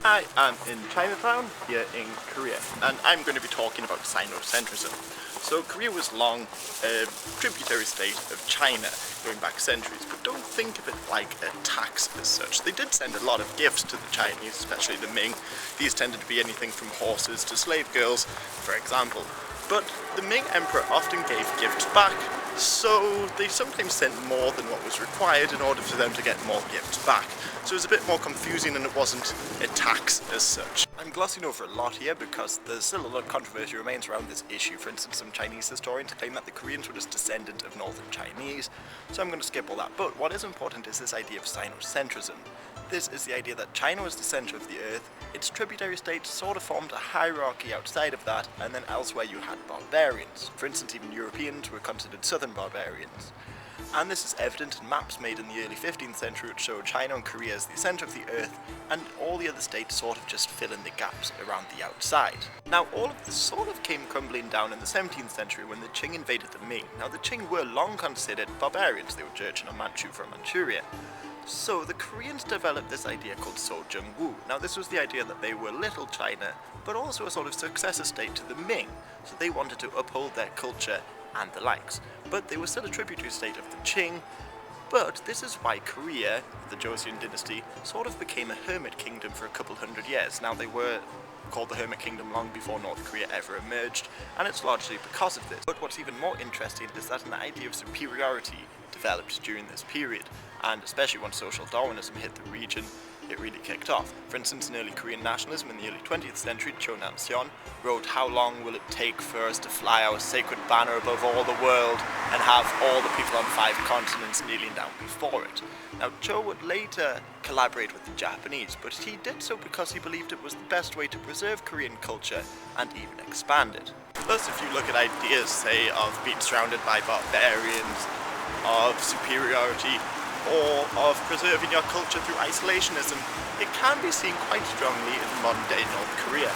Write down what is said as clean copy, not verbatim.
I am in Chinatown here in Korea, and I'm going to be talking about Sinocentrism. So Korea was long a tributary state of China, going back centuries, but don't think of it like a tax as such. They did send a lot of gifts to the Chinese, especially the Ming. These tended to be anything from horses to slave girls, for example. But the Ming Emperor often gave gifts back, so they sometimes sent more than what was required in order for them to get more gifts back. So it was a bit more confusing and it wasn't a tax as such. I'm glossing over a lot here because there's still a lot of controversy remains around this issue. For instance, some Chinese historians claim that the Koreans were just descendant of Northern Chinese, so I'm going to skip all that. But what is important is this idea of Sinocentrism. This is the idea that China was the centre of the earth, its tributary states sort of formed a hierarchy outside of that, and then elsewhere you had barbarians. For instance, even Europeans were considered southern barbarians. And this is evident in maps made in the early 15th century which show China and Korea as the centre of the earth, and all the other states sort of just fill in the gaps around the outside. Now all of this sort of came crumbling down in the 17th century when the Qing invaded the Ming. Now the Qing were long considered barbarians, they were Jurchen or Manchu from Manchuria. So the Koreans developed this idea called Sojung-woo. Now this was the idea that they were Little China, but also a sort of successor state to the Ming, so they wanted to uphold their culture and the likes. But they were still a tributary state of the Qing, but this is why Korea, the Joseon dynasty, sort of became a hermit kingdom for a couple hundred years. Now they were called the Hermit Kingdom long before North Korea ever emerged, and it's largely because of this. But what's even more interesting is that an idea of superiority developed during this period, and especially once social Darwinism hit the region, it really kicked off. For instance, in early Korean nationalism in the early 20th century, Cho Nam-seon wrote, "How long will it take for us to fly our sacred banner above all the world and have all the people on 5 continents kneeling down before it?" Now, Cho would later collaborate with the Japanese, but he did so because he believed it was the best way to preserve Korean culture and even expand it. Plus, if you look at ideas, say, of being surrounded by barbarians, of superiority, or of preserving your culture through isolationism, it can be seen quite strongly in modern-day North Korea.